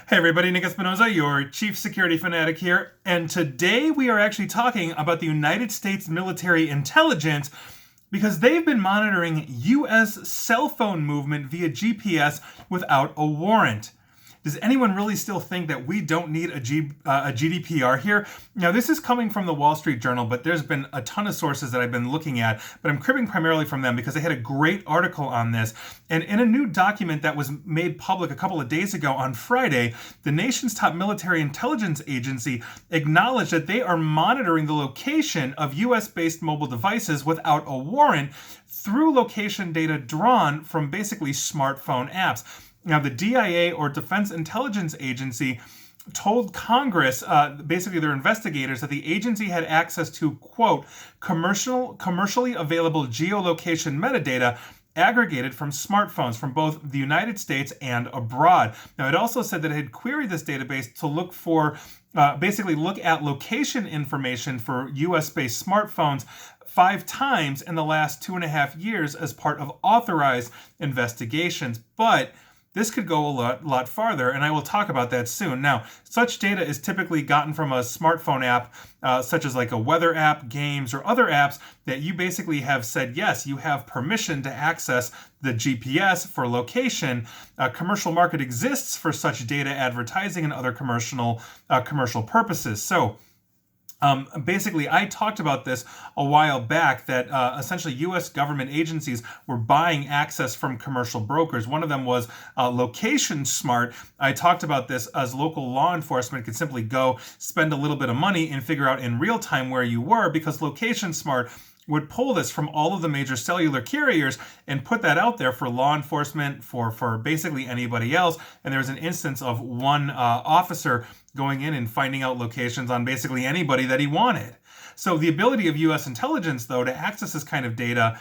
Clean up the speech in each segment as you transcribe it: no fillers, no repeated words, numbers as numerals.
Hey everybody, Nick Espinoza, your chief security fanatic here, and today we are actually talking about the United States military intelligence because they've been monitoring U.S. cell phone movement via GPS without a warrant. Does anyone really still think that we don't need a GDPR here? Now, this is coming from the Wall Street Journal, but there's been a ton of sources that I've been looking at, but I'm cribbing primarily from them because they had a great article on this. And in a new document that was made public a couple of days ago on Friday, the nation's top military intelligence agency acknowledged that they are monitoring the location of US-based mobile devices without a warrant through location data drawn from basically smartphone apps. Now, the DIA, or Defense Intelligence Agency, told Congress, basically their investigators, that the agency had access to, quote, commercially available geolocation metadata aggregated from smartphones from both the United States and abroad. Now, it also said that it had queried this database to look for, basically look at location information for US-based smartphones 5 times in the last 2.5 years as part of authorized investigations. But this could go a lot farther, and I will talk about that soon. Now, such data is typically gotten from a smartphone app, such as like a weather app, games, or other apps that you basically have said, yes, you have permission to access the GPS for location. A commercial market exists for such data advertising and other commercial purposes. So, basically, I talked about this a while back that essentially U.S. government agencies were buying access from commercial brokers. One of them was Location Smart. I talked about this as local law enforcement could simply go spend a little bit of money and figure out in real time where you were, because Location Smart would pull this from all of the major cellular carriers and put that out there for law enforcement, for basically anybody else. And there was an instance of one officer going in and finding out locations on basically anybody that he wanted. So the ability of U.S. intelligence, though, to access this kind of data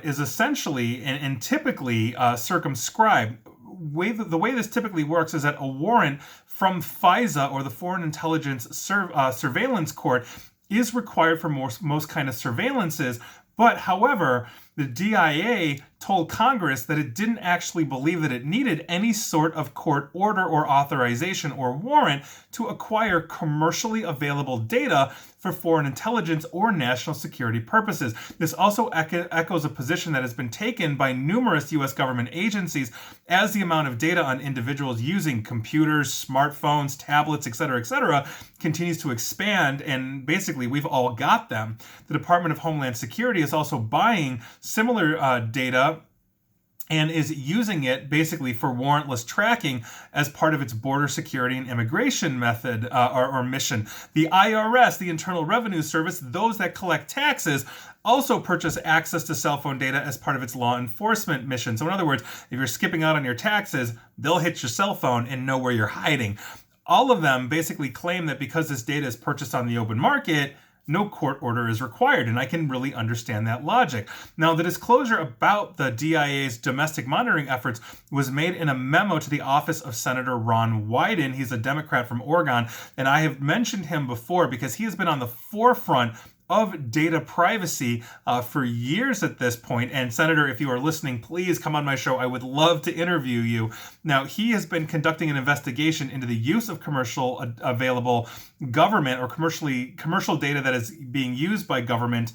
is essentially and typically circumscribed. The way this typically works is that a warrant from FISA, or the Foreign Intelligence Surveillance Court, is required for most kind of surveillances. But however, the DIA told Congress that it didn't actually believe that it needed any sort of court order or authorization or warrant to acquire commercially available data for foreign intelligence or national security purposes. This also echoes a position that has been taken by numerous U.S. government agencies as the amount of data on individuals using computers, smartphones, tablets, etc., continues to expand, and basically we've all got them. The Department of Homeland Security is also buying similar data and is using it basically for warrantless tracking as part of its border security and immigration method or mission. The IRS, the Internal Revenue Service, those that collect taxes, also purchase access to cell phone data as part of its law enforcement mission. So in other words, if you're skipping out on your taxes, they'll hit your cell phone and know where you're hiding. All of them basically claim that because this data is purchased on the open market, no court order is required, and I can really understand that logic. Now, the disclosure about the DIA's domestic monitoring efforts was made in a memo to the office of Senator Ron Wyden. He's a Democrat from Oregon, and I have mentioned him before because he has been on the forefront of data privacy for years at this point. And Senator, if you are listening, please come on my show. I would love to interview you. Now, he has been conducting an investigation into the use of commercial available government or commercial data that is being used by government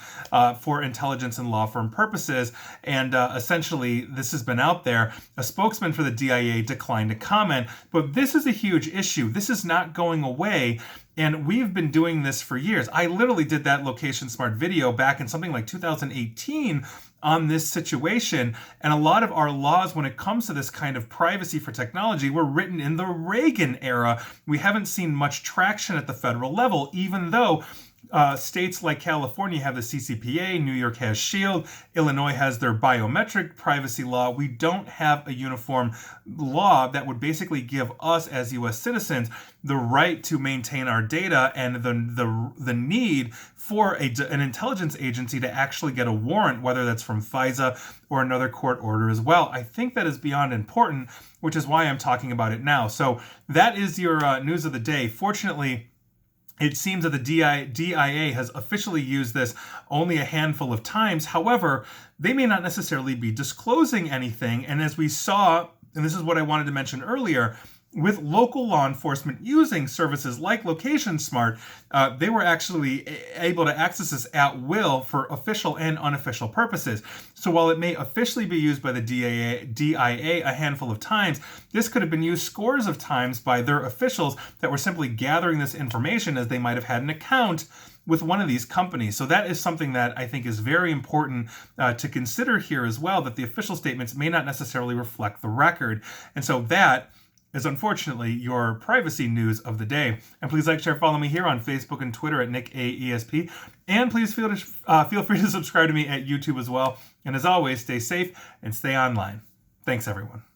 for intelligence and law firm purposes. And essentially, this has been out there. A spokesman for the DIA declined to comment, but this is a huge issue. This is not going away. And we've been doing this for years. I literally did that Location Smart video back in something like 2018 on this situation. And a lot of our laws when it comes to this kind of privacy for technology were written in the Reagan era. We haven't seen much traction at the federal level, even though states like California have the CCPA, New York has SHIELD, Illinois has their biometric privacy law. We don't have a uniform law that would basically give us as U.S. citizens the right to maintain our data and the need for an intelligence agency to actually get a warrant, whether that's from FISA or another court order as well. I think that is beyond important, which is why I'm talking about it now. So that is your news of the day. Fortunately, it seems that the DIA has officially used this only a handful of times. However, they may not necessarily be disclosing anything. And as we saw, and this is what I wanted to mention earlier, with local law enforcement using services like Location Smart, they were actually able to access this at will for official and unofficial purposes. So while it may officially be used by the DIA a handful of times, this could have been used scores of times by their officials that were simply gathering this information as they might have had an account with one of these companies. So that is something that I think is very important to consider here as well, that the official statements may not necessarily reflect the record. And so that is unfortunately your privacy news of the day. And please like, share, follow me here on Facebook and Twitter at NickAESP. And please feel free to subscribe to me at YouTube as well. And as always, stay safe and stay online. Thanks, everyone.